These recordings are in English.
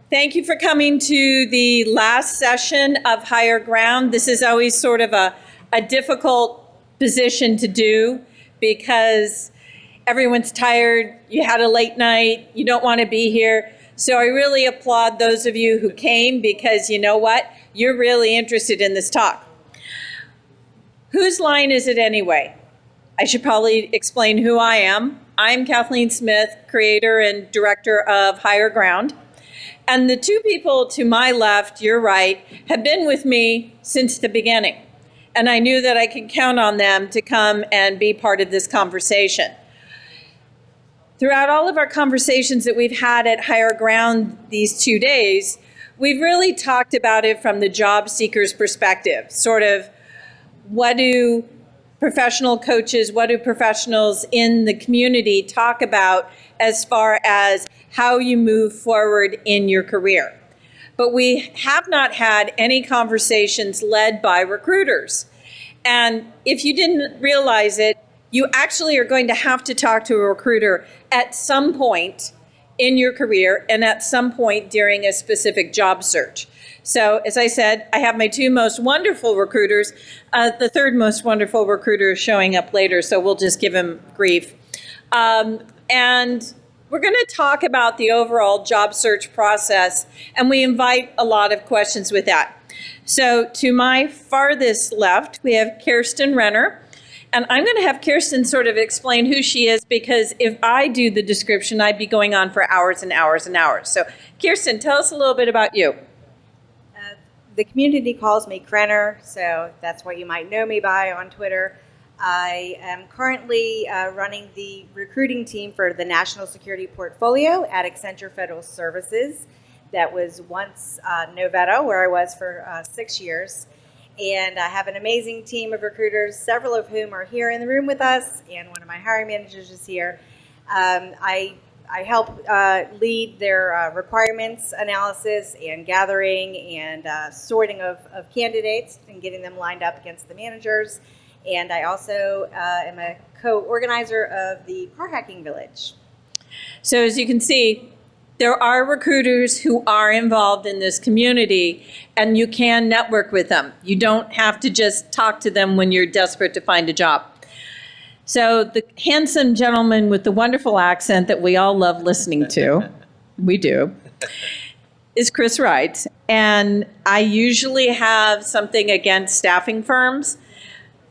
Thank you for coming to the last session of Higher Ground. This is always sort of a difficult position to do because everyone's tired, you had a late night, you don't want to be here. So I really applaud those of you who came because you know what? You're really interested in this talk. Whose line is it anyway? I should probably explain who I am. I'm Kathleen Smith, creator and director of Higher Ground. And the two people to my left, your right, have been with me since the beginning. And I knew that I could count on them to come and be part of this conversation. Throughout all of our conversations that we've had at Higher Ground these 2 days, we've really talked about it from the job seeker's perspective. Sort of, what do professional coaches, what do professionals in the community talk about as far as how you move forward in your career? But we have not had any conversations led by recruiters. And if you didn't realize it, you actually are going to have to talk to a recruiter at some point in your career and at some point during a specific job search. So as I said, I have my two most wonderful recruiters. The third most wonderful recruiter is showing up later, so we'll just give him grief. And we're going to talk about the overall job search process, and we invite a lot of questions with that. So to my farthest left, we have Kirsten Renner. And I'm going to have Kirsten sort of explain who she is, because if I do the description, I'd be going on for hours and hours and hours. So Kirsten, tell us a little bit about you. The community calls me Renner, so that's what you might know me by on Twitter. I am currently running the recruiting team for the National Security Portfolio at Accenture Federal Services. That was once Novetta, where I was for 6 years. And I have an amazing team of recruiters, several of whom are here in the room with us, and one of my hiring managers is here. I help lead their requirements analysis and gathering and sorting of candidates and getting them lined up against the managers. And I also am a co-organizer of the Car Hacking Village. So as you can see, there are recruiters who are involved in this community, and you can network with them. You don't have to just talk to them when you're desperate to find a job. So the handsome gentleman with the wonderful accent that we all love listening to, we do, is Kris Wright. And I usually have something against staffing firms.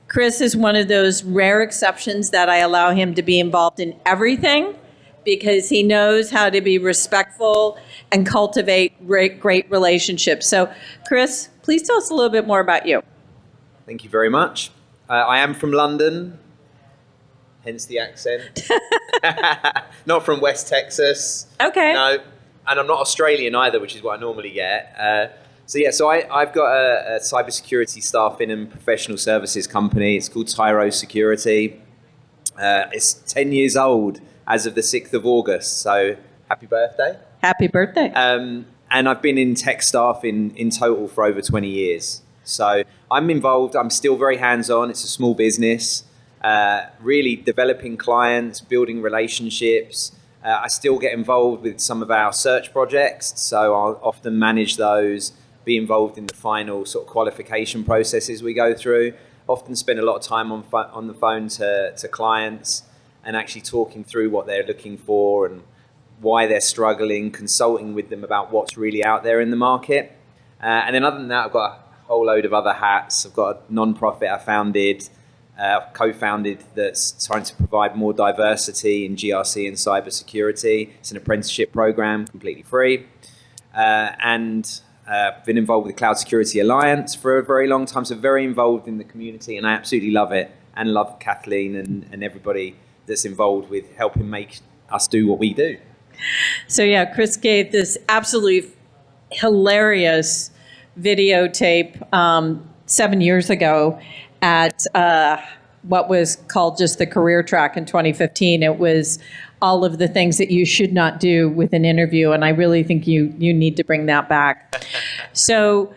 Kris is one of those rare exceptions that I allow him to be involved in everything, because he knows how to be respectful and cultivate great relationships. So Kris, please tell us a little bit more about you. Thank you very much. I am from London, hence the accent. Not from West Texas. Okay. No, and I'm not Australian either, which is what I normally get. So I've got a cybersecurity staffing and professional services company. It's called Tyro Security. It's 10 years old as of the 6th of August. So happy birthday. Happy birthday. And I've been in tech staff in total for over 20 years. So I'm involved. I'm still very hands-on. It's a small business, really developing clients, building relationships. I still get involved with some of our search projects. So I'll often manage those, be involved in the final sort of qualification processes we go through. Often spend a lot of time on the phone to clients and actually talking through what they're looking for and why they're struggling, consulting with them about what's really out there in the market. And then other than that, I've got a whole load of other hats. I've got a non-profit I co-founded that's trying to provide more diversity in GRC and cybersecurity. It's an apprenticeship program, completely free. And been involved with the Cloud Security Alliance for a very long time, so very involved in the community, and I absolutely love it, and love Kathleen and everybody that's involved with helping make us do what we do. So yeah, Kris gave this absolutely hilarious videotape 7 years ago at what was called just the career track in 2015. It was all of the things that you should not do with an interview, and I really think you need to bring that back. So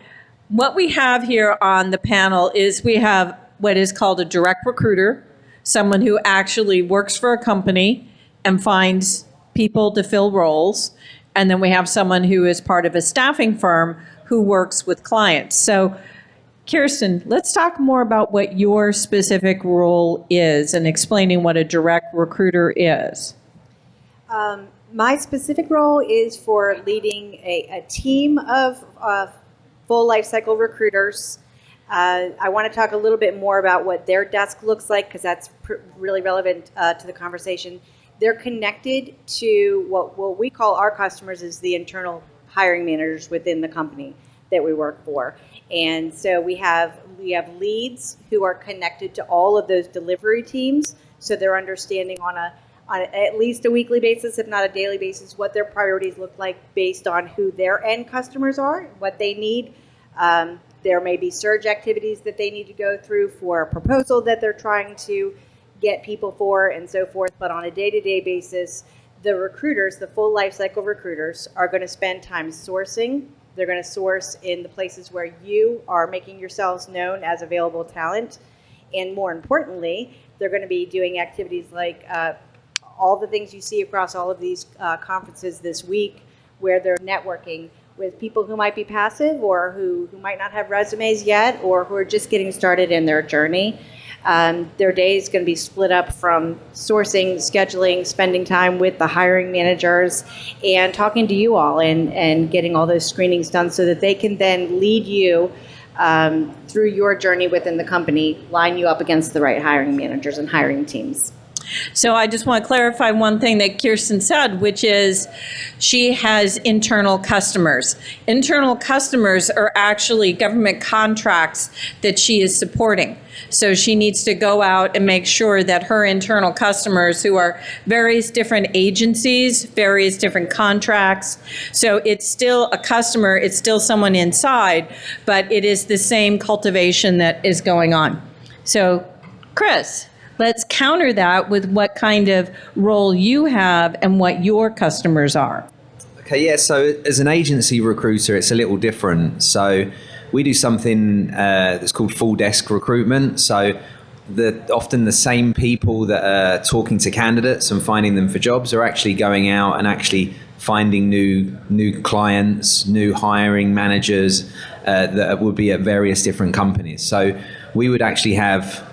what we have here on the panel is we have what is called a direct recruiter, someone who actually works for a company and finds people to fill roles. And then we have someone who is part of a staffing firm who works with clients. So Kirsten, let's talk more about what your specific role is and explaining what a direct recruiter is. My specific role is for leading a team of full life cycle recruiters. I want to talk a little bit more about what their desk looks like because that's really relevant to the conversation. They're connected to what we call our customers is the internal hiring managers within the company that we work for. And so we have leads who are connected to all of those delivery teams, so they're understanding on at least a weekly basis, if not a daily basis, what their priorities look like based on who their end customers are, what they need. There may be surge activities that they need to go through for a proposal that they're trying to get people for and so forth. But on a day-to-day basis, the recruiters, the full life cycle recruiters, are going to spend time sourcing. They're going to source in the places where you are making yourselves known as available talent. And more importantly, they're going to be doing activities like all the things you see across all of these conferences this week where they're networking with people who might be passive or who might not have resumes yet or who are just getting started in their journey. Their day is going to be split up from sourcing, scheduling, spending time with the hiring managers, and talking to you all and getting all those screenings done so that they can then lead you through your journey within the company, line you up against the right hiring managers and hiring teams. So I just want to clarify one thing that Kirsten said, which is she has internal customers. Internal customers are actually government contracts that she is supporting. So she needs to go out and make sure that her internal customers, who are various different agencies, various different contracts, so it's still a customer, it's still someone inside, but it is the same cultivation that is going on. So, Kris, let's counter that with what kind of role you have and what your customers are. Okay, yeah, so as an agency recruiter, it's a little different. So we do something that's called full desk recruitment. So often the same people that are talking to candidates and finding them for jobs are actually going out and actually finding new clients, new hiring managers that would be at various different companies. So we would actually have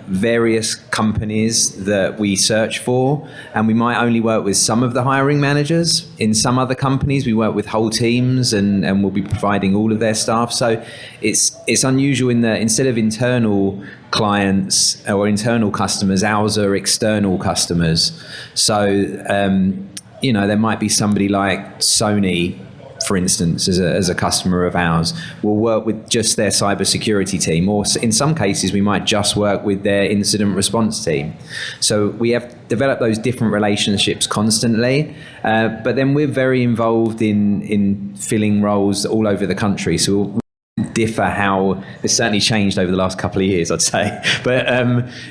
various companies that we search for, and we might only work with some of the hiring managers. In some other companies, we work with whole teams and we'll be providing all of their staff. So it's unusual in that instead of internal clients or internal customers, ours are external customers. So, there might be somebody like Sony, for instance, as a customer of ours. We'll work with just their cybersecurity team, or in some cases we might just work with their incident response team. So we have developed those different relationships constantly, but then we're very involved in filling roles all over the country. So we'll differ how it's certainly changed over the last couple of years, I'd say. But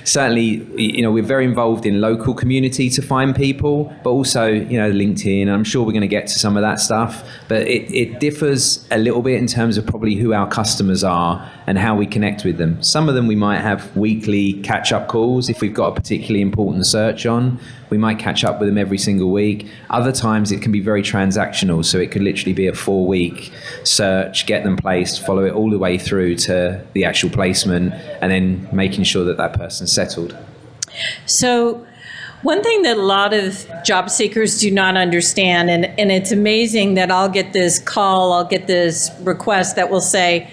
certainly, we're very involved in local community to find people, but also, LinkedIn. I'm sure we're going to get to some of that stuff, but it differs a little bit in terms of probably who our customers are and how we connect with them. Some of them we might have weekly catch-up calls. If we've got a particularly important search on, we might catch up with them every single week. Other times it can be very transactional, so it could literally be a 4-week search, get them placed, follow it all the way through to the actual placement, and then making sure that that person's settled. So one thing that a lot of job seekers do not understand, and it's amazing that I'll get this call, I'll get this request that will say,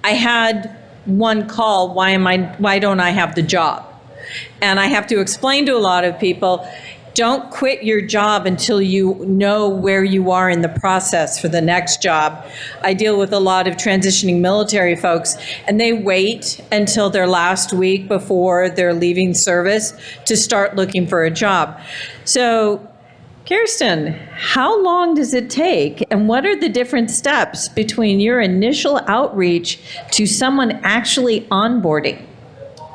I had one call, why don't I have the job? And I have to explain to a lot of people, don't quit your job until you know where you are in the process for the next job. I deal with a lot of transitioning military folks, and they wait until their last week before they're leaving service to start looking for a job. So, Kirsten, how long does it take, and what are the different steps between your initial outreach to someone actually onboarding?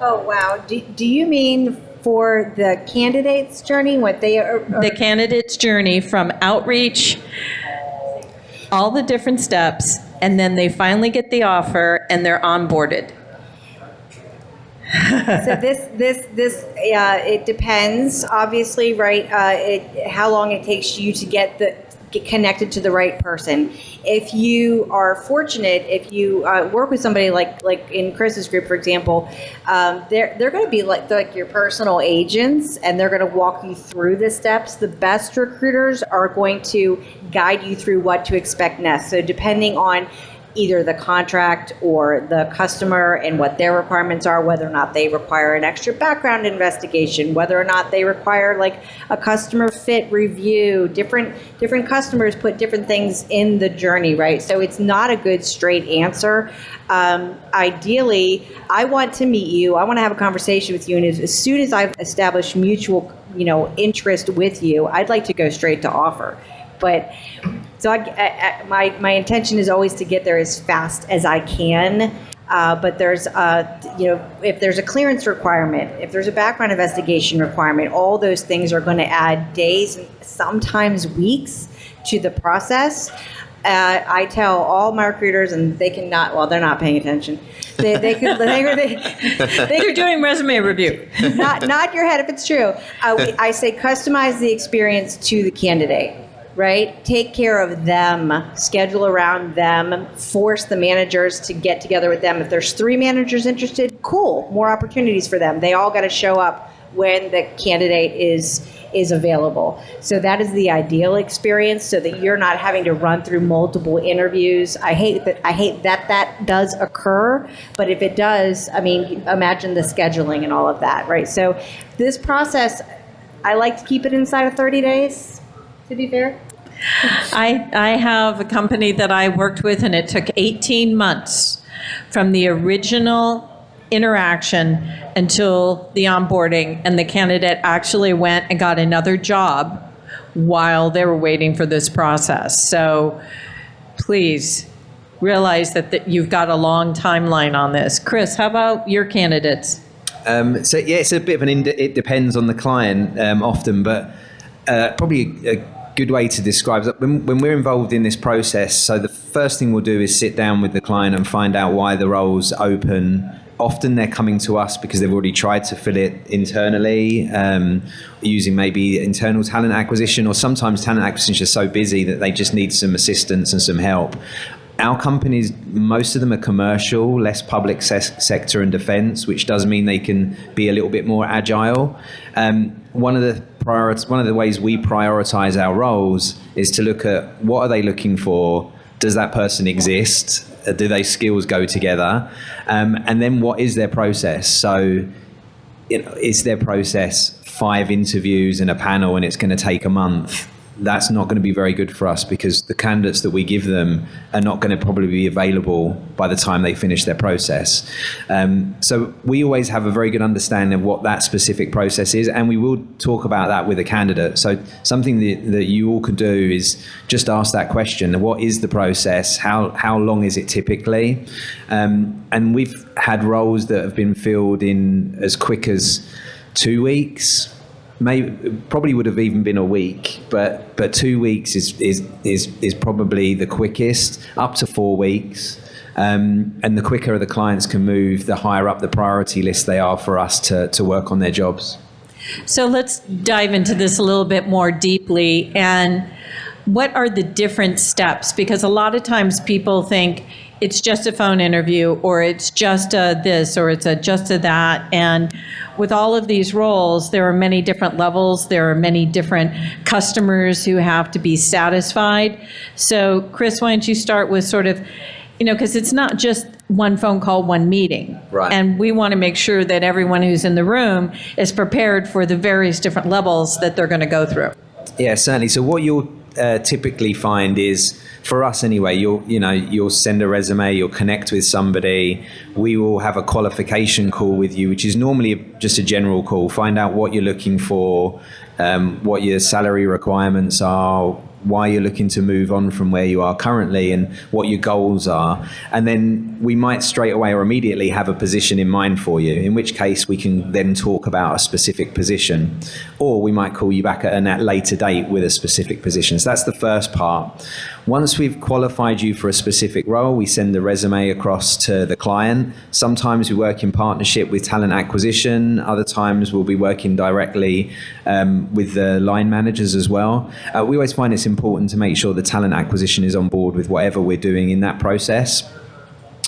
Oh, wow. Do you mean for the candidate's journey, what they are? The candidate's journey from outreach, all the different steps, and then they finally get the offer and they're onboarded. So it depends, obviously, right? How long it takes you to get get connected to the right person. If you are fortunate, if you work with somebody like in Kris's group, for example, they're going to be like your personal agents, and they're going to walk you through the steps. The best recruiters are going to guide you through what to expect next. So depending on either the contract or the customer and what their requirements are, whether or not they require an extra background investigation, whether or not they require like a customer fit review, different customers put different things in the journey, right? So it's not a good straight answer. Ideally, I want to meet you. I want to have a conversation with you. And as soon as I've established mutual, interest with you, I'd like to go straight to offer. But so my intention is always to get there as fast as I can. But there's, if there's a clearance requirement, if there's a background investigation requirement, all those things are going to add days and sometimes weeks to the process. I tell all my recruiters, and they cannot, well, they're not paying attention. They're doing resume review. Nod your head if it's true. I say customize the experience to the candidate. Right? Take care of them, schedule around them, force the managers to get together with them. If there's 3 managers interested, cool, more opportunities for them. They all got to show up when the candidate is available. So that is the ideal experience, so that you're not having to run through multiple interviews. I hate that does occur, but if it does, imagine the scheduling and all of that, right? So this process, I like to keep it inside of 30 days, to be fair. I have a company that I worked with, and it took 18 months from the original interaction until the onboarding, and the candidate actually went and got another job while they were waiting for this process. So please realize that you've got a long timeline on this. Kris, how about your candidates? It's a bit of it depends on the client often, but probably a good way to describe it. When we're involved in this process, so the first thing we'll do is sit down with the client and find out why the role's open. Often they're coming to us because they've already tried to fill it internally, using maybe internal talent acquisition, or sometimes talent acquisition is so busy that they just need some assistance and some help. Our companies, most of them are commercial, less public sector and defense, which does mean they can be a little bit more agile. One of the ways we prioritize our roles is to look at what are they looking for? Does that person exist? Do their skills go together? And then what is their process? So, is their process 5 interviews and a panel and it's going to take a month? That's not going to be very good for us, because the candidates that we give them are not going to probably be available by the time they finish their process. So we always have a very good understanding of what that specific process is, and we will talk about that with a candidate. So something that you all could do is just ask that question: what is the process? How long is it typically? And we've had roles that have been filled in as quick as 2 weeks. Probably would have even been a week, but 2 weeks is probably the quickest, up to 4 weeks. And the quicker the clients can move, the higher up the priority list they are for us to work on their jobs. So let's dive into this a little bit more deeply. And what are the different steps? Because a lot of times people think it's just a phone interview, or it's just a this, or it's just a that. And with all of these roles, there are many different levels. There are many different customers who have to be satisfied. So Kris, why don't you start with sort of, because it's not just one phone call, one meeting. Right. And we want to make sure that everyone who's in the room is prepared for the various different levels that they're going to go through. Yeah, certainly. So what you'll typically find is, for us anyway, you'll send a resume, you'll connect with somebody, we will have a qualification call with you, which is normally just a general call, find out what you're looking for, what your salary requirements are, why you're looking to move on from where you are currently, and what your goals are. And then we might straight away or immediately have a position in mind for you, in which case we can then talk about a specific position, or we might call you back at a later date with a specific position. So that's the first part. Once we've qualified you for a specific role, we send the resume across to the client. Sometimes we work in partnership with talent acquisition. Other times we'll be working directly with the line managers as well. We always find it's important to make sure the talent acquisition is on board with whatever we're doing in that process.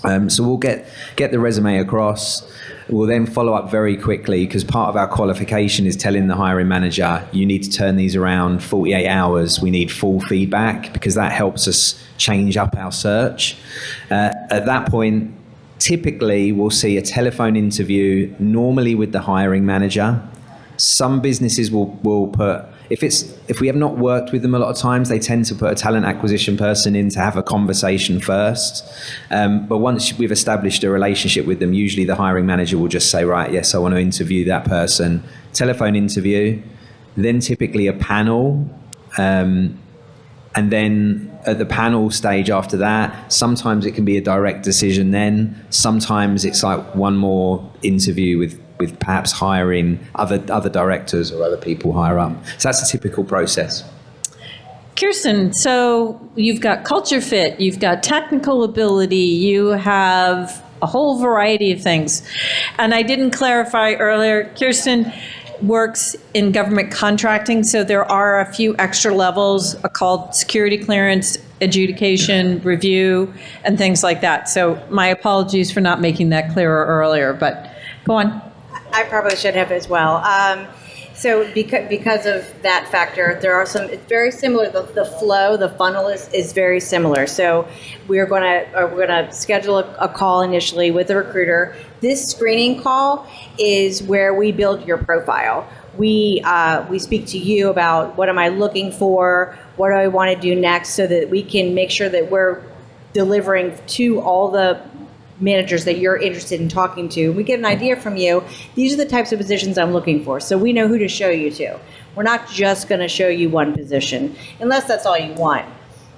So we'll get the resume across. We'll then follow up very quickly, because part of our qualification is telling the hiring manager, you need to turn these around 48 hours. We need full feedback, because that helps us change up our search. At that point, typically we'll see a telephone interview, normally with the hiring manager. Some businesses will put, if we have not worked with them a lot of times, they tend to put a talent acquisition person in to have a conversation first. But once we've established a relationship with them, usually the hiring manager will just say, right, yes, I want to interview that person. Telephone interview, then typically a panel. And then at the panel stage after that, sometimes it can be a direct decision then. Sometimes it's like one more interview with perhaps hiring other directors or other people higher up. So that's a typical process. Kirsten, so you've got culture fit, you've got technical ability, you have a whole variety of things. And I didn't clarify earlier, Kirsten works in government contracting, so there are a few extra levels called security clearance, adjudication, review, and things like that. So my apologies for not making that clearer earlier, but go on. I probably should have as well. So because of that factor, there are some, it's very similar. The flow, the funnel is very similar. So we're going to schedule a call initially with a recruiter. This screening call is where we build your profile. We speak to you about what am I looking for, what do I want to do next, so that we can make sure that we're delivering to all the managers that you're interested in talking to. We get an idea from you. These are the types of positions I'm looking for. So we know who to show you to. We're not just going to show you one position, unless that's all you want.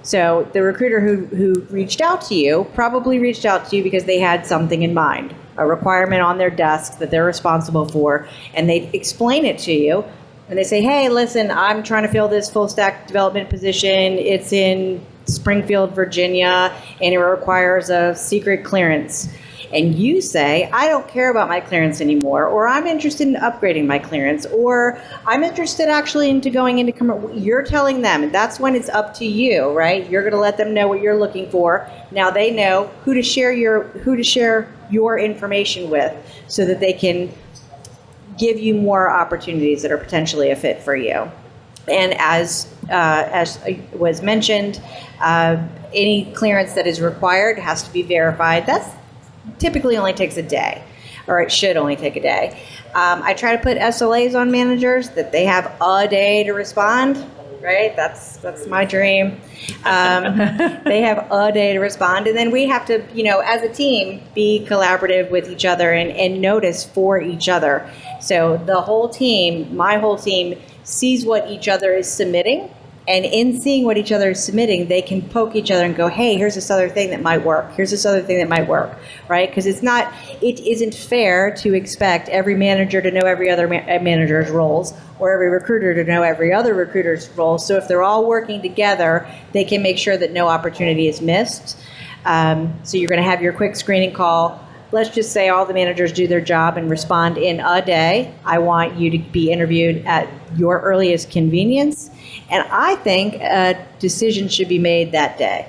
So the recruiter who reached out to you probably reached out to you because they had something in mind, a requirement on their desk that they're responsible for, and they explain it to you. And they say, hey, listen, I'm trying to fill this full stack development position. It's in Springfield, Virginia, and it requires a secret clearance. And you say, I don't care about my clearance anymore, or I'm interested in upgrading my clearance, or I'm interested actually into going into commercial. You're telling them, and that's when it's up to you, right? You're going to let them know what you're looking for. Now they know who to share your information with, so that they can give you more opportunities that are potentially a fit for you. And as was mentioned, any clearance that is required has to be verified. That's typically only takes a day, or it should only take a day. I try to put SLAs on managers that they have a day to respond, right? That's my dream. They have a day to respond, and then we have to, as a team, be collaborative with each other and notice for each other. So the whole team, my whole team, sees what each other is submitting, and in seeing what each other is submitting, they can poke each other and go, hey, here's this other thing that might work. Here's this other thing that might work, right? Because it isn't fair to expect every manager to know every other manager's roles, or every recruiter to know every other recruiter's roles. So if they're all working together, they can make sure that no opportunity is missed. So you're going to have your quick screening call. Let's just say all the managers do their job and respond in a day. I want you to be interviewed at your earliest convenience. And I think a decision should be made that day.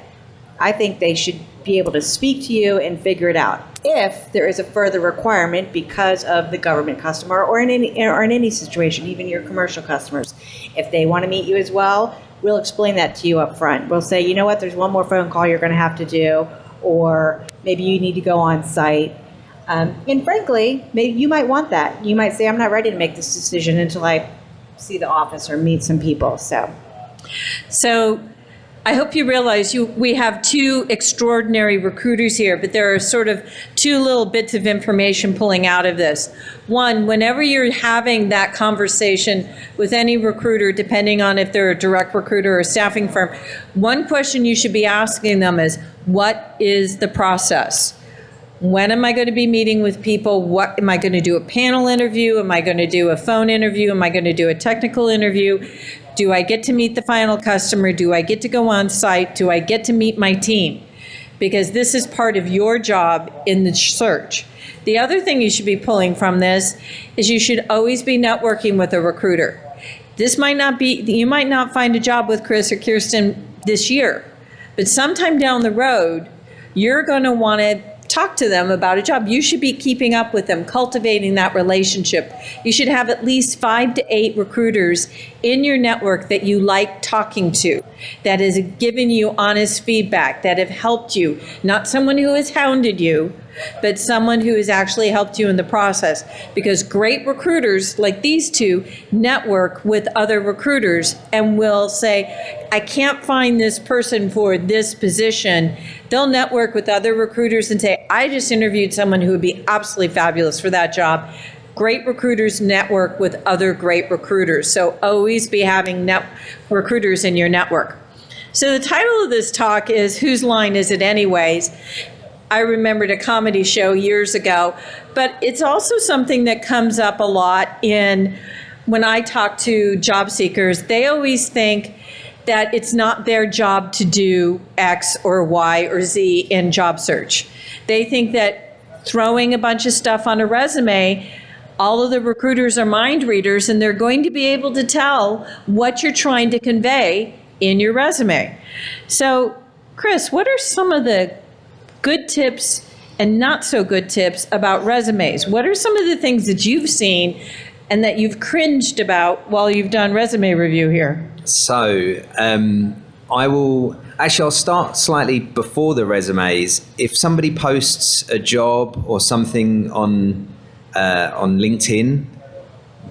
I think they should be able to speak to you and figure it out. If there is a further requirement because of the government customer, or in any situation, even your commercial customers, if they want to meet you as well, we'll explain that to you up front. We'll say, you know what, there's one more phone call you're going to have to do, or maybe you need to go on site. And frankly, maybe you might want that. You might say, I'm not ready to make this decision until I see the office or meet some people. So I hope you realize we have two extraordinary recruiters here, but there are sort of two little bits of information pulling out of this. One, whenever you're having that conversation with any recruiter, depending on if they're a direct recruiter or a staffing firm, one question you should be asking them is, what is the process? When am I going to be meeting with people? What am I going to do? A panel interview? Am I going to do a phone interview? Am I going to do a technical interview? Do I get to meet the final customer? Do I get to go on site? Do I get to meet my team? Because this is part of your job in the search. The other thing you should be pulling from this is you should always be networking with a recruiter. This might not be, you might not find a job with Kris or Kirsten this year, but sometime down the road, you're going to want to talk to them about a job. You should be keeping up with them, cultivating that relationship. You should have at least 5 to 8 recruiters in your network that you like talking to, that has given you honest feedback, that have helped you. Not someone who has hounded you, but someone who has actually helped you in the process. Because great recruiters like these two network with other recruiters and will say, I can't find this person for this position. They'll network with other recruiters and say, I just interviewed someone who would be absolutely fabulous for that job. Great recruiters network with other great recruiters. So always be having recruiters in your network. So the title of this talk is, Whose Line Is It Anyways? I remembered a comedy show years ago, but it's also something that comes up a lot when I talk to job seekers. They always think that it's not their job to do X or Y or Z in job search. They think that throwing a bunch of stuff on a resume, all of the recruiters are mind readers and they're going to be able to tell what you're trying to convey in your resume. So, Kris, what are some of the good tips and not so good tips about resumes? What are some of the things that you've seen and that you've cringed about while you've done resume review here? So I'll start slightly before the resumes. If somebody posts a job or something on LinkedIn,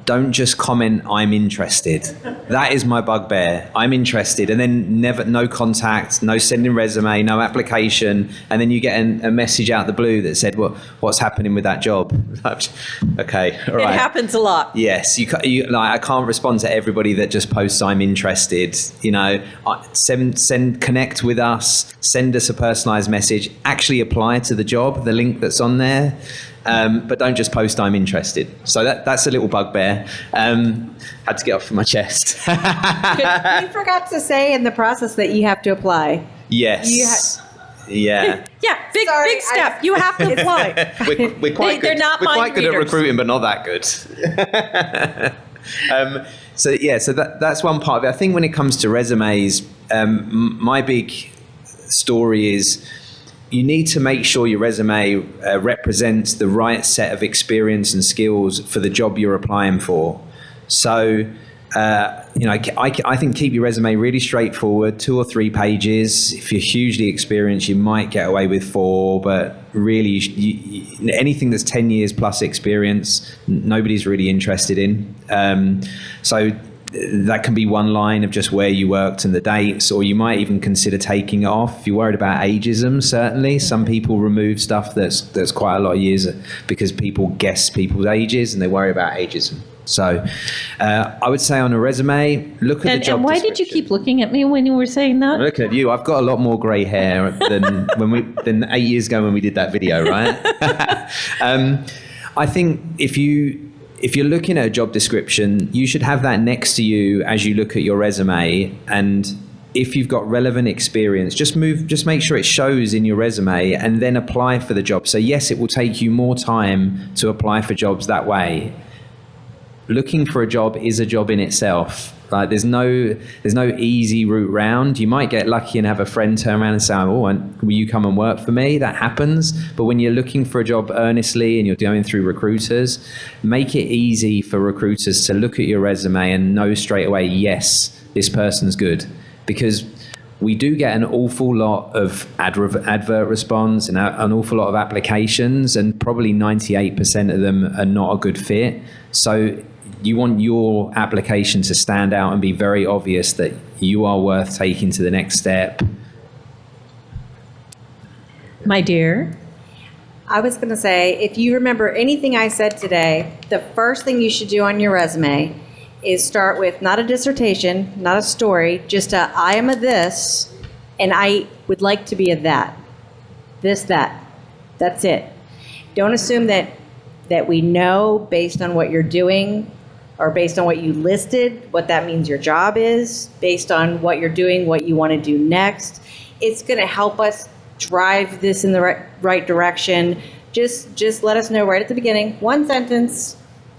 don't just comment, I'm interested. That is my bugbear. I'm interested. And then no contact, no sending resume, no application. And then you get a message out the blue that said, well, what's happening with that job? Okay, all right. It happens a lot. Yes, I can't respond to everybody that just posts I'm interested. Connect with us, send us a personalized message, actually apply to the job, the link that's on there. But don't just post I'm interested. So that's a little bugbear. Had to get off my chest. You forgot to say in the process that you have to apply. Yes. Yeah. Yeah, big step. You have to apply. We're quite good. They're not We're quite mind good at readers. recruiting, but not that good. So that's one part of it. I think when it comes to resumes, my big story is you need to make sure your resume represents the right set of experience and skills for the job you're applying for. So, I think keep your resume really straightforward, 2 or 3 pages. If you're hugely experienced, you might get away with 4, but really anything that's 10 years plus experience, nobody's really interested in. So that can be one line of just where you worked and the dates, or you might even consider taking it off. If you're worried about ageism, certainly. Some people remove stuff that's quite a lot of years because people guess people's ages and they worry about ageism. So I would say on a resume, look at the job And why description. did you keep looking at me when you were saying that? I'm looking at you. I've got a lot more grey hair than 8 years ago when we did that video, right? I think if you're looking at a job description, you should have that next to you as you look at your resume. And if you've got relevant experience, just make sure it shows in your resume and then apply for the job. So yes, it will take you more time to apply for jobs that way. Looking for a job is a job in itself. Like there's no easy route round. You might get lucky and have a friend turn around and say, oh, will you come and work for me? That happens. But when you're looking for a job earnestly and you're going through recruiters, make it easy for recruiters to look at your resume and know straight away, yes, this person's good. Because we do get an awful lot of advert response and an awful lot of applications, and probably 98% of them are not a good fit. So you want your application to stand out and be very obvious that you are worth taking to the next step. My dear. I was going to say, if you remember anything I said today, the first thing you should do on your resume is start with not a dissertation, not a story, just I am a this, and I would like to be a that. This, that. That's it. Don't assume that we know based on what you're doing or based on what you listed, what that means your job is, based on what you're doing, what you want to do next. It's going to help us drive this in the right direction. Just let us know right at the beginning, one sentence.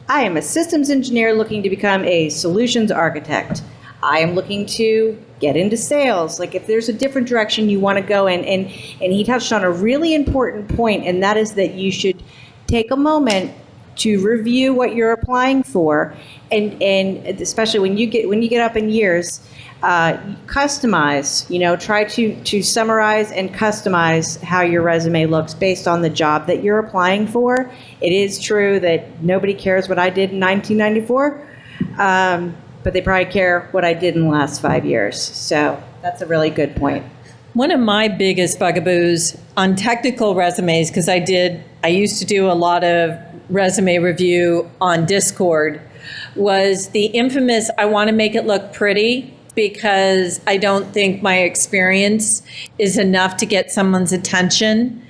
I am a systems engineer looking to become a solutions architect. I am looking to get into sales. Like if there's a different direction you want to go in, and he touched on a really important point, and that is that you should take a moment to review what you're applying for, and especially when you get up in years, customize. Try to summarize and customize how your resume looks based on the job that you're applying for. It is true that nobody cares what I did in 1994, but they probably care what I did in the last 5 years. So that's a really good point. One of my biggest bugaboos on technical resumes, because I used to do a lot of resume review on Discord, was the infamous, I want to make it look pretty because I don't think my experience is enough to get someone's attention.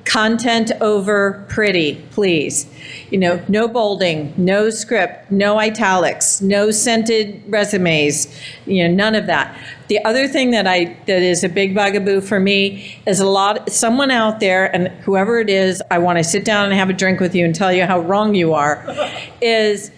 Content over pretty, please. No bolding, no script, no italics, no scented resumes, none of that. The other thing that is a big bugaboo for me is someone out there, and whoever it is, I want to sit down and have a drink with you and tell you how wrong you are, is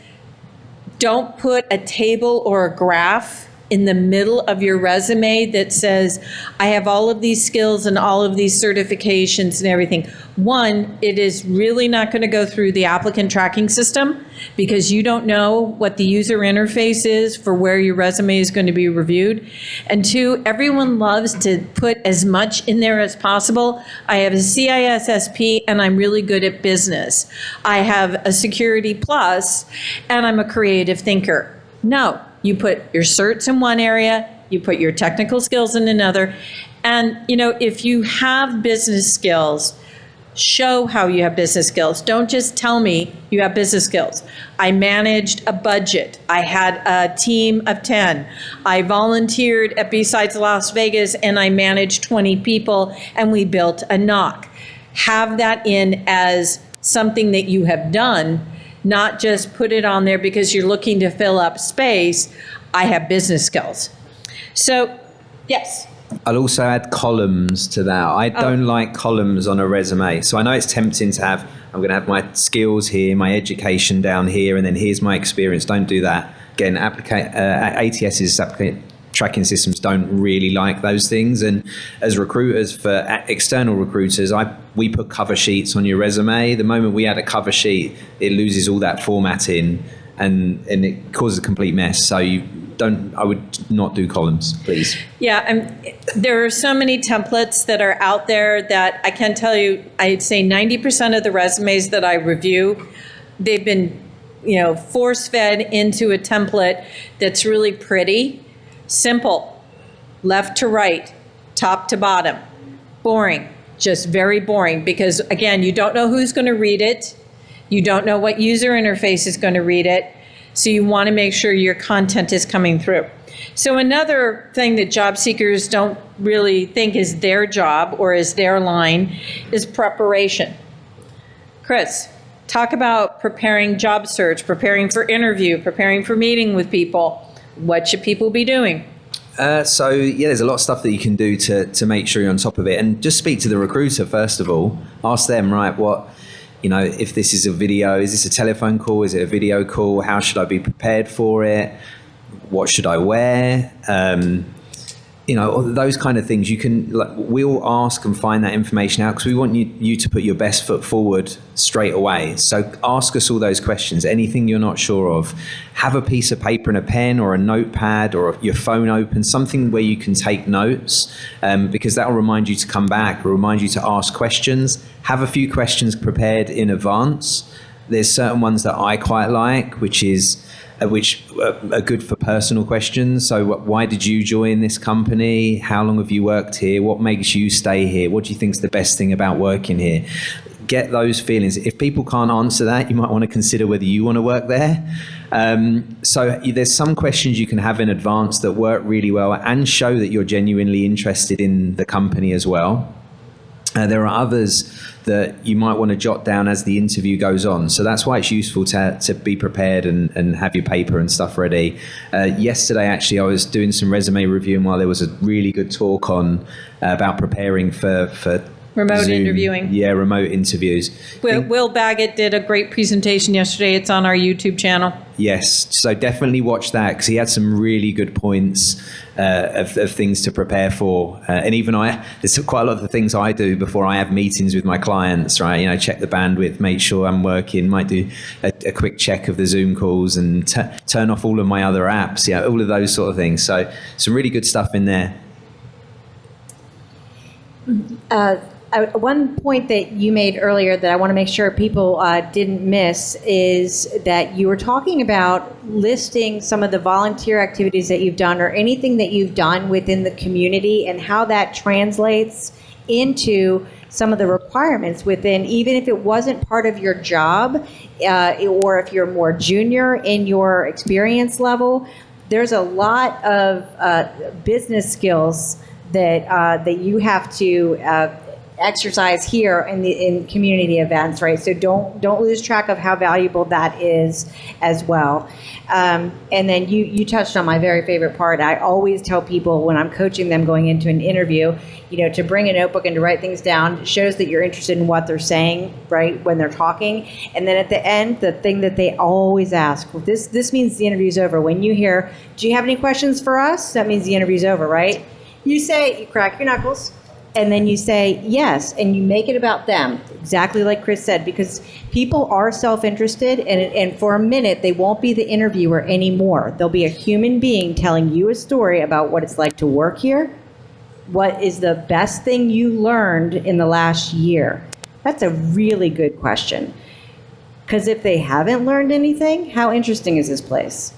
don't put a table or a graph in the middle of your resume that says, I have all of these skills and all of these certifications and everything. One, it is really not going to go through the applicant tracking system because you don't know what the user interface is for where your resume is going to be reviewed. And two, everyone loves to put as much in there as possible. I have a CISSP and I'm really good at business. I have a Security Plus and I'm a creative thinker. No. You put your certs in one area, you put your technical skills in another. And, if you have business skills, show how you have business skills. Don't just tell me you have business skills. I managed a budget. I had a team of 10. I volunteered at BSides Las Vegas and I managed 20 people and we built a NOC. Have that in as something that you have done, not just put it on there because you're looking to fill up space. I have business skills. So, yes. I'll also add columns to that. I don't like columns on a resume. So I know it's tempting to have, I'm going to have my skills here, my education down here, and then here's my experience. Don't do that. Again, ATS's applicant tracking systems don't really like those things. And as recruiters, for external recruiters, we put cover sheets on your resume. The moment we add a cover sheet, it loses all that formatting and it causes a complete mess. So I would not do columns, please. Yeah, there are so many templates that are out there that I can tell you, I'd say 90% of the resumes that I review, they've been, force-fed into a template that's really pretty. Simple, left to right, top to bottom, boring, just very boring because, again, you don't know who's going to read it. You don't know what user interface is going to read it. So you want to make sure your content is coming through. So another thing that job seekers don't really think is their job or is their line is preparation. Kris, talk about preparing job search, preparing for interview, preparing for meeting with people. What should people be doing? There's a lot of stuff that you can do to make sure you're on top of it. And just speak to the recruiter, first of all. Ask them, right, if this is a video, is this a telephone call? Is it a video call? How should I be prepared for it? What should I wear? Those kind of things. We'll ask and find that information out because we want you to put your best foot forward straight away. So ask us all those questions. Anything you're not sure of, have a piece of paper and a pen or a notepad or your phone open, something where you can take notes because that will remind you to come back, will remind you to ask questions. Have a few questions prepared in advance. There's certain ones that I quite like, which are good for personal questions. So why did you join this company? How long have you worked here? What makes you stay here? What do you think is the best thing about working here? Get those feelings. If people can't answer that, you might want to consider whether you want to work there. So there's some questions you can have in advance that work really well and show that you're genuinely interested in the company as well. There are others that you might want to jot down as the interview goes on. So that's why it's useful to be prepared and have your paper and stuff ready. Yesterday, actually, I was doing some resume reviewing while there was a really good talk on about preparing for Remote Zoom. interviewing. Yeah, remote interviews. Will Baggett did a great presentation yesterday. It's on our YouTube channel. Yes, so definitely watch that because he had some really good points of things to prepare for. And even there's quite a lot of the things I do before I have meetings with my clients, right? You know, check the bandwidth, make sure I'm working, might do a quick check of the Zoom calls and turn off all of my other apps, yeah, all of those sort of things. So some really good stuff in there. One point that you made earlier that I want to make sure people didn't miss is that you were talking about listing some of the volunteer activities that you've done or anything that you've done within the community and how that translates into some of the requirements within, even if it wasn't part of your job or if you're more junior in your experience level, there's a lot of business skills that you have to exercise here in community events, right? So don't lose track of how valuable that is as well. And then you touched on my very favorite part. I always tell people when I'm coaching them going into an interview, you know, to bring a notebook and to write things down. It shows that you're interested in what they're saying, right, when they're talking. And then at the end, the thing that they always ask, well, this means the interview's over. When you hear, do you have any questions for us? That means the interview's over, right? You crack your knuckles, and then you say yes, and you make it about them, exactly like Kris said, because people are self-interested, and for a minute, they won't be the interviewer anymore. They'll be a human being telling you a story about what it's like to work here, what is the best thing you learned in the last year. That's a really good question, because if they haven't learned anything, how interesting is this place,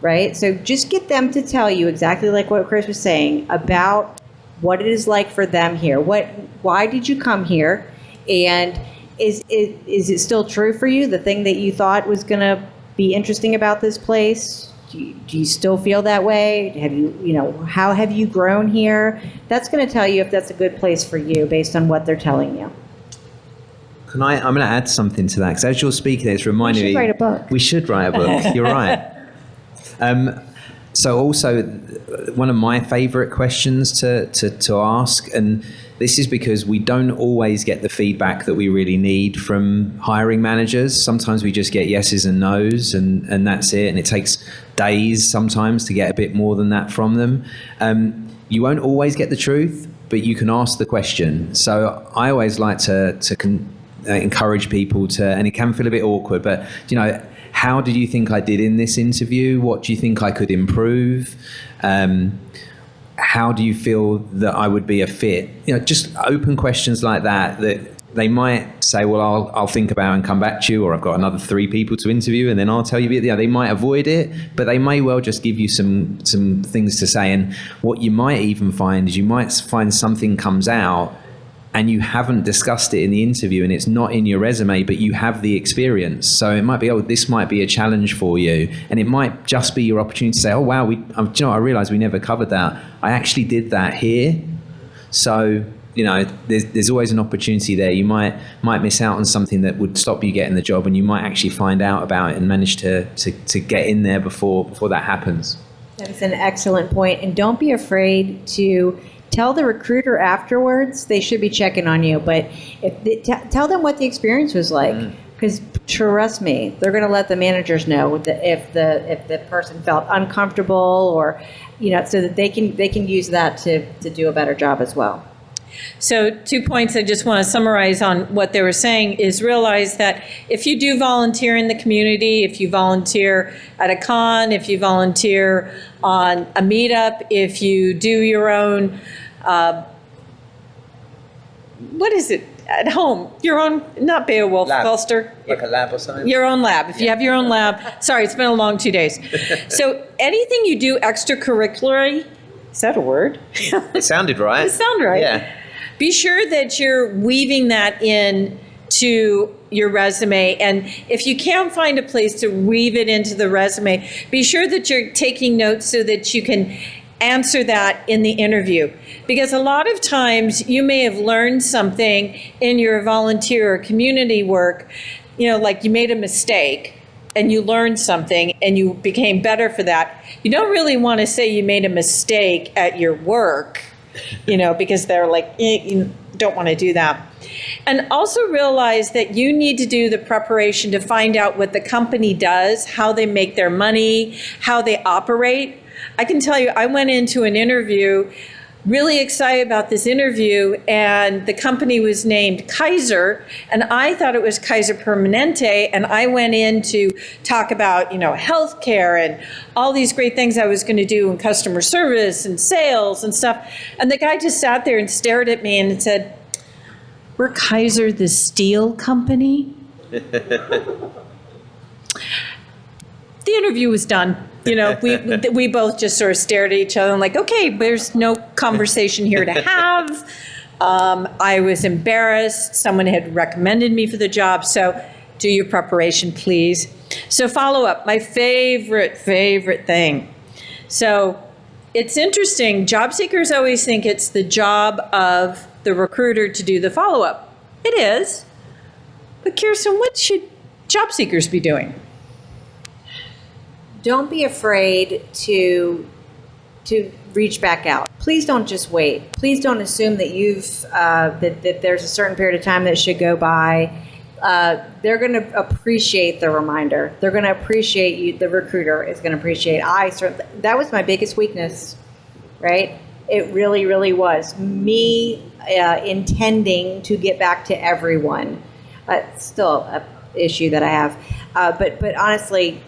right? So just get them to tell you exactly like what Kris was saying about what it is like for them here. Why did you come here? And is it still true for you? The thing that you thought was going to be interesting about this place? Do you still feel that way? How have you grown here? That's going to tell you if that's a good place for you based on what they're telling you. I'm going to add something to that because as you're speaking, it's reminding me. We should write a book. We should write a book. You're right. So also, one of my favorite questions to ask, and this is because we don't always get the feedback that we really need from hiring managers. Sometimes we just get yeses and nos, and that's it. And it takes days sometimes to get a bit more than that from them. You won't always get the truth, but you can ask the question. So I always like to encourage people to, and it can feel a bit awkward, but how did you think I did in this interview? What do you think I could improve? How do you feel that I would be a fit? Just open questions like that they might say, well, I'll think about and come back to you, or I've got another 3 people to interview and then I'll tell you. They might avoid it, but they may well just give you some things to say. And what you might even find is you might find something comes out and you haven't discussed it in the interview and it's not in your resume, but you have the experience. So it might be, this might be a challenge for you. And it might just be your opportunity to say, oh, wow, I realized we never covered that. I actually did that here. So, there's always an opportunity there. You might miss out on something that would stop you getting the job, and you might actually find out about it and manage to get in there before that happens. That's an excellent point. And don't be afraid to tell the recruiter afterwards. They should be checking on you, but tell them what the experience was like, because trust me, they're going to let the managers know if the person felt uncomfortable, or so that they can use that to do a better job as well. So 2 points I just want to summarize on what they were saying is realize that if you do volunteer in the community, if you volunteer at a con, if you volunteer on a meetup, if you do your own, what is it, at home, your own, not Beowulf, Buster. Like a lab or something? Your own lab. If you have your own lab. Sorry, it's been a long 2 days. So anything you do extracurricularly, is that a word? It sounded right. It sounded right. Yeah. Be sure that you're weaving that in to your resume. And if you can't find a place to weave it into the resume, be sure that you're taking notes so that you can answer that in the interview. Because a lot of times you may have learned something in your volunteer or community work, like you made a mistake and you learned something and you became better for that. You don't really want to say you made a mistake at your work, because they're like, you don't want to do that. And also realize that you need to do the preparation to find out what the company does, how they make their money, how they operate. I can tell you, I went into an interview really excited about this interview, and the company was named Kaiser, and I thought it was Kaiser Permanente, and I went in to talk about, healthcare and all these great things I was going to do in customer service and sales and stuff. And the guy just sat there and stared at me and said, "We're Kaiser, the steel company." The interview was done. We both just sort of stared at each other and like, okay, there's no conversation here to have. I was embarrassed. Someone had recommended me for the job. So do your preparation, please. So follow up, my favorite thing. So it's interesting. Job seekers always think it's the job of the recruiter to do the follow-up. It is. But Kirsten, what should job seekers be doing? Don't be afraid to reach back out. Please don't just wait. Please don't assume that that there's a certain period of time that should go by. They're going to appreciate the reminder. They're going to appreciate you. The recruiter is going to appreciate. That was my biggest weakness, right? It really, really was. Me intending to get back to everyone. Still an issue that I have. But honestly,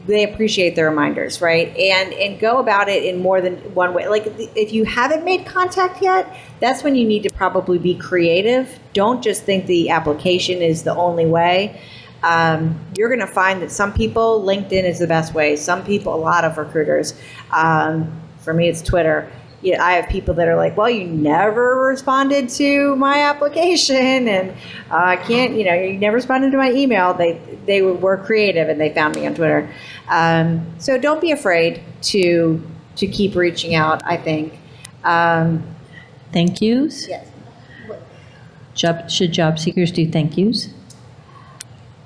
they appreciate the reminders, right? And go about it in more than one way. Like if you haven't made contact yet, that's when you need to probably be creative. Don't just think the application is the only way. You're going to find that some people, LinkedIn is the best way. Some people, a lot of recruiters. For me, it's Twitter. I have people that are like, well, you never responded to my application, and I can't, you never responded to my email. They were creative, and they found me on Twitter. So don't be afraid to keep reaching out, I think. Thank yous? Yes. Should job seekers do thank yous?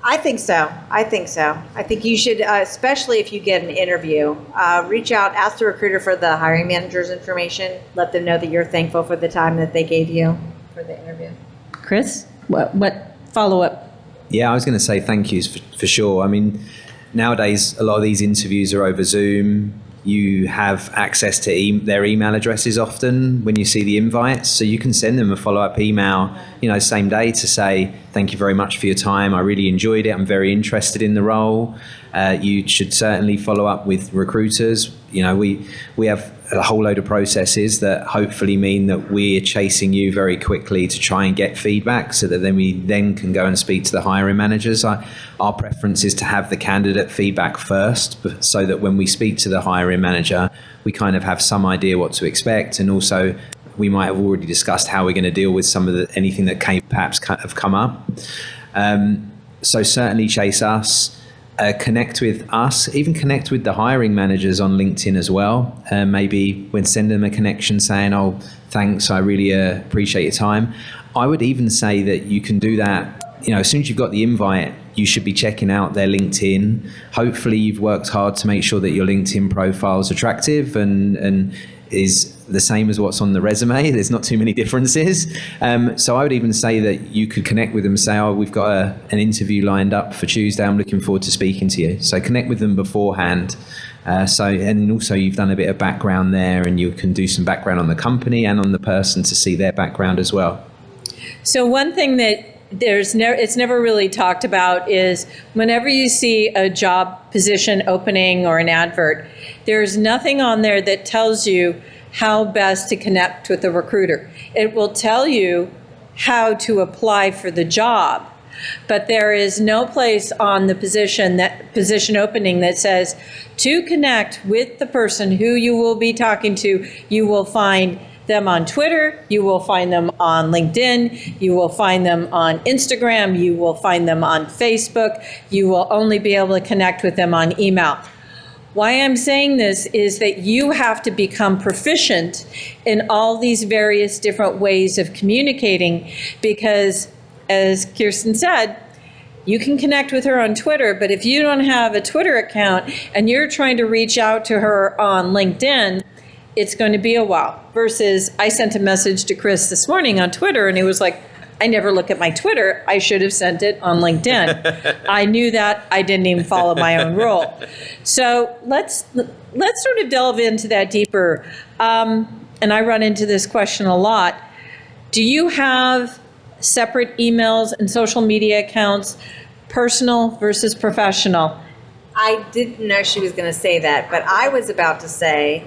I think so. I think you should, especially if you get an interview, reach out, ask the recruiter for the hiring manager's information. Let them know that you're thankful for the time that they gave you for the interview. Kris, what follow-up? Yeah, I was going to say thank yous for sure. I mean, nowadays, a lot of these interviews are over Zoom. You have access to their email addresses often when you see the invites, so you can send them a follow-up email, same day to say, thank you very much for your time. I really enjoyed it. I'm very interested in the role. You should certainly follow up with recruiters. We have a whole load of processes that hopefully mean that we're chasing you very quickly to try and get feedback so that we can go and speak to the hiring managers. Our preference is to have the candidate feedback first so that when we speak to the hiring manager, we kind of have some idea what to expect, and also we might have already discussed how we're going to deal with some of anything that perhaps have come up. So certainly chase us. Connect with us, even connect with the hiring managers on LinkedIn as well. Maybe when send them a connection saying, oh, thanks, I really appreciate your time. I would even say that you can do that, as soon as you've got the invite, you should be checking out their LinkedIn. Hopefully you've worked hard to make sure that your LinkedIn profile is attractive and is the same as what's on the resume. There's not too many differences. So I would even say that you could connect with them and say, oh, we've got an interview lined up for Tuesday. I'm looking forward to speaking to you. So connect with them beforehand. And also you've done a bit of background there, and you can do some background on the company and on the person to see their background as well. So one thing that it's never really talked about is whenever you see a job position opening or an advert, there's nothing on there that tells you how best to connect with the recruiter. It will tell you how to apply for the job, but there is no place on the position opening that says to connect with the person who you will be talking to. You will find them on Twitter, you will find them on LinkedIn, you will find them on Instagram, you will find them on Facebook. You will only be able to connect with them on email. Why I'm saying this is that you have to become proficient in all these various different ways of communicating, because as Kirsten said, you can connect with her on Twitter, but if you don't have a Twitter account and you're trying to reach out to her on LinkedIn, it's going to be a while. Versus I sent a message to Kris this morning on Twitter and it was like, I never look at my Twitter. I should have sent it on LinkedIn. I knew that. I didn't even follow my own rule. So let's sort of delve into that deeper. And I run into this question a lot. Do you have separate emails and social media accounts, personal versus professional? I didn't know she was going to say that, but I was about to say,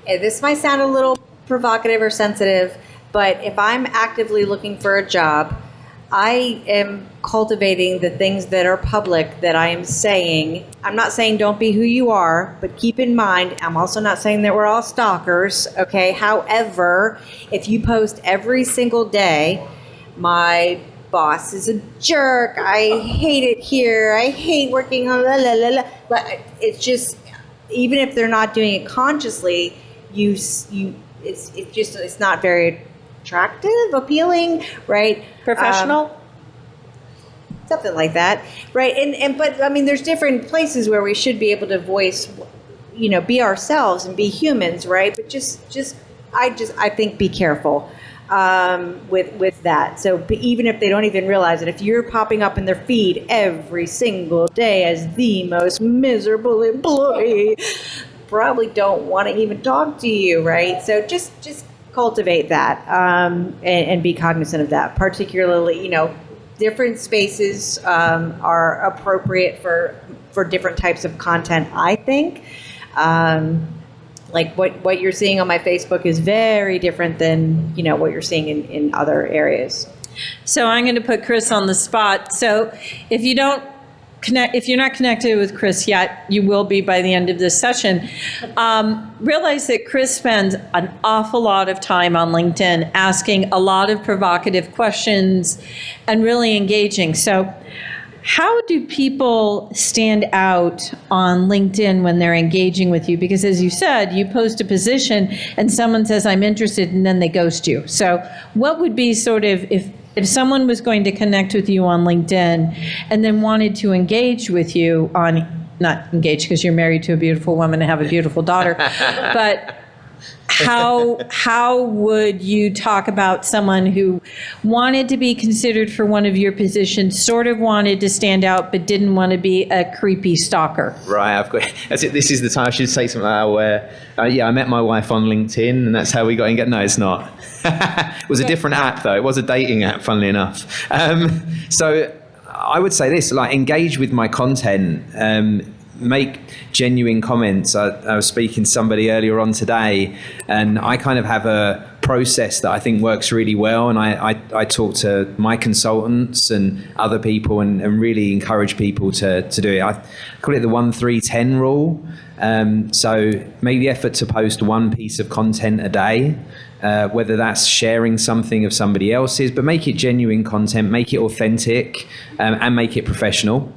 and this might sound a little provocative or sensitive, but if I'm actively looking for a job, I am cultivating the things that are public that I am saying. I'm not saying don't be who you are, but keep in mind, I'm also not saying that we're all stalkers, okay? However, if you post every single day, my boss is a jerk, I hate it here, I hate working on la la la la, but it's just, even if they're not doing it consciously, it's not very attractive, appealing, right? Professional? Something like that, right? But I mean, there's different places where we should be able to voice, be ourselves and be humans, right? But I think be careful with that. So even if they don't even realize it, if you're popping up in their feed every single day as the most miserable employee, probably don't want to even talk to you, right? So just cultivate that and be cognizant of that. Particularly, different spaces are appropriate for different types of content, I think. Like what you're seeing on my Facebook is very different than what you're seeing in other areas. So I'm going to put Kris on the spot. So if you're not connected with Kris yet, you will be by the end of this session. Realize that Kris spends an awful lot of time on LinkedIn asking a lot of provocative questions and really engaging. So how do people stand out on LinkedIn when they're engaging with you? Because as you said, you post a position and someone says, I'm interested, and then they ghost you. So what would be sort of, if someone was going to connect with you on LinkedIn and then wanted to engage with you on, not engage because you're married to a beautiful woman and have a beautiful daughter, but how would you talk about someone who wanted to be considered for one of your positions, sort of wanted to stand out, but didn't want to be a creepy stalker? Right, this is the time I should say something like that where, I met my wife on LinkedIn and that's how we got engaged. No, it's not. It was a different app though. It was a dating app, funnily enough. So I would say this, engage with my content, make genuine comments. I was speaking to somebody earlier on today and I kind of have a process that I think works really well, and I talk to my consultants and other people and really encourage people to do it. I call it the 1-3-10 rule. So make the effort to post one piece of content a day, whether that's sharing something of somebody else's, but make it genuine content, make it authentic, and make it professional.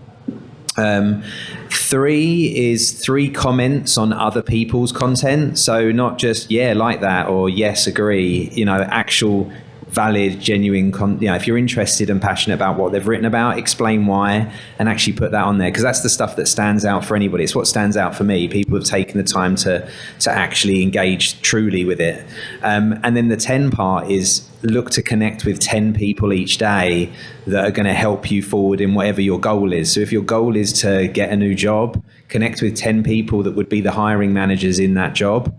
3 is 3 comments on other people's content. So not just, yeah, like that, or yes, agree, actual valid, genuine, if you're interested and passionate about what they've written about, explain why and actually put that on there. Because that's the stuff that stands out for anybody. It's what stands out for me. People have taken the time to actually engage truly with it. And then the 10 part is look to connect with 10 people each day that are going to help you forward in whatever your goal is. So if your goal is to get a new job, connect with 10 people that would be the hiring managers in that job.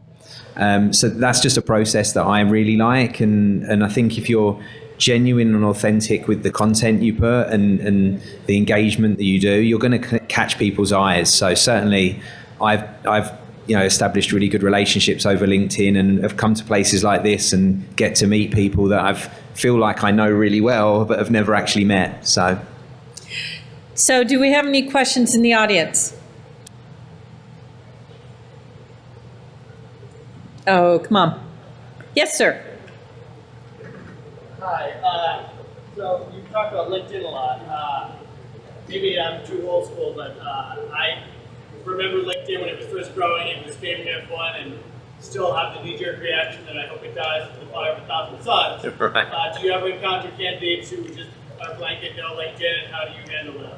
So that's just a process that I really like. And I think if you're genuine and authentic with the content you put and the engagement that you do, you're going to catch people's eyes. So certainly I've established really good relationships over LinkedIn and have come to places like this and get to meet people that I feel like I know really well, but have never actually met. So do we have any questions in the audience? Oh, come on. Yes, sir. Hi. So you talked about LinkedIn a lot. Maybe I'm too old school, but I remember LinkedIn when it was first growing, it was family F1, and still have the knee-jerk reaction that I hope it dies to the fire of 1,000 suns. Right. Do you ever encounter candidates who just are blanket no LinkedIn, and how do you handle that?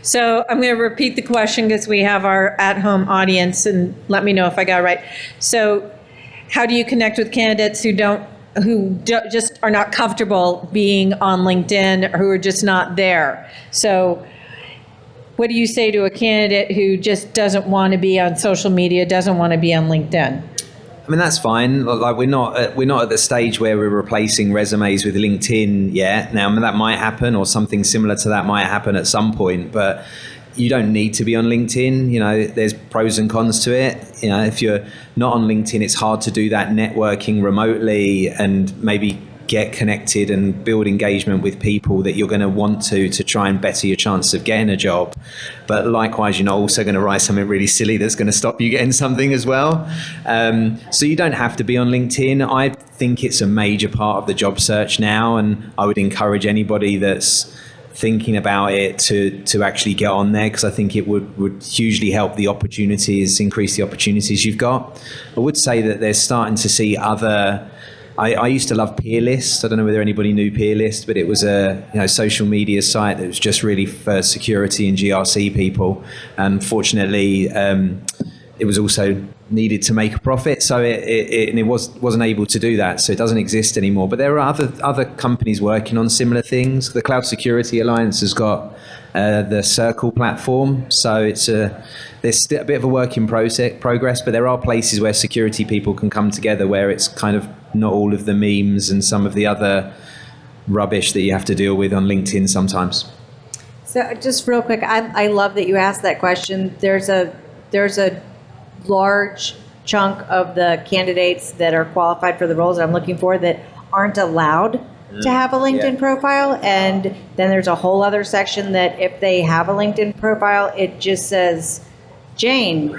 So I'm going to repeat the question because we have our at-home audience, and let me know if I got it right. So how do you connect with candidates who just are not comfortable being on LinkedIn or who are just not there? So what do you say to a candidate who just doesn't want to be on social media, doesn't want to be on LinkedIn? I mean, that's fine. Like we're not at the stage where we're replacing resumes with LinkedIn yet. Now that might happen, or something similar to that might happen at some point. But you don't need to be on LinkedIn. You know, there's pros and cons to it. You know, if you're not on LinkedIn, it's hard to do that networking remotely and maybe get connected and build engagement with people that you're going to want to try and better your chances of getting a job. But likewise, you're not also going to write something really silly that's going to stop you getting something as well. So you don't have to be on LinkedIn. I think it's a major part of the job search now, and I would encourage anybody that's thinking about it to actually get on there, because I think it would hugely help the opportunities, increase the opportunities you've got. I would say that they're starting to see other... I used to love Peerlist. I don't know whether anybody knew Peerlist, but it was a social media site that was just really for security and GRC people. And fortunately, it was also needed to make a profit, so it wasn't able to do that. So it doesn't exist anymore. But there are other companies working on similar things. The Cloud Security Alliance has got the Circle platform, so there's still a bit of a work in progress, but there are places where security people can come together where it's kind of not all of the memes and some of the other rubbish that you have to deal with on LinkedIn sometimes. So just real quick, I love that you asked that question. There's a large chunk of the candidates that are qualified for the roles that I'm looking for that aren't allowed to have a LinkedIn profile. And then there's a whole other section that if they have a LinkedIn profile, it just says Jane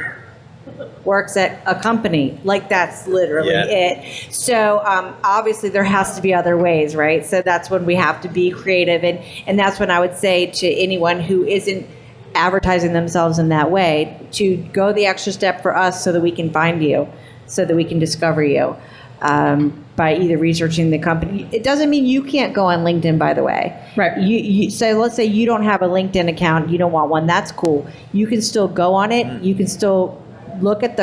works at a company. Like that's literally it. So obviously there has to be other ways, right? So that's when we have to be creative. And that's when I would say to anyone who isn't advertising themselves in that way to go the extra step for us so that we can find you, so that we can discover you by either researching the company. It doesn't mean you can't go on LinkedIn, by the way. Right. So let's say you don't have a LinkedIn account, you don't want one, that's cool. You can still go on it. You can still look at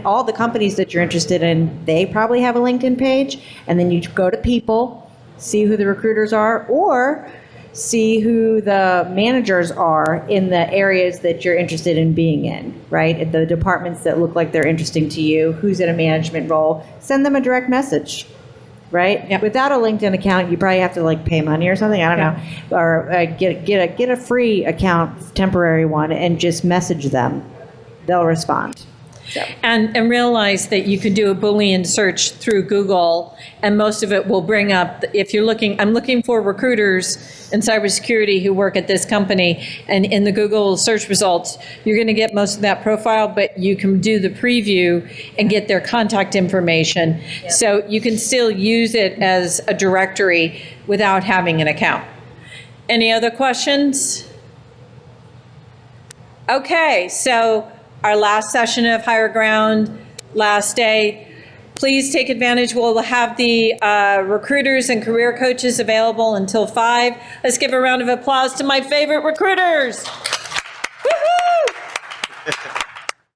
all the companies that you're interested in. They probably have a LinkedIn page, and then you go to people, see who the recruiters are, or see who the managers are in the areas that you're interested in being in, right? The departments that look like they're interesting to you, who's in a management role, send them a direct message, right? Yep. Without a LinkedIn account, you probably have to pay money or something, I don't know, or get a free account, temporary one, and just message them. They'll respond. So. And realize that you could do a Boolean search through Google, and most of it will bring up, if you're I'm looking for recruiters in cybersecurity who work at this company, and in the Google search results, you're going to get most of that profile, but you can do the preview and get their contact information. Yep. So you can still use it as a directory without having an account. Any other questions? Okay, so our last session of Higher Ground, last day. Please take advantage. We'll have the recruiters and career coaches available until 5. Let's give a round of applause to my favorite recruiters.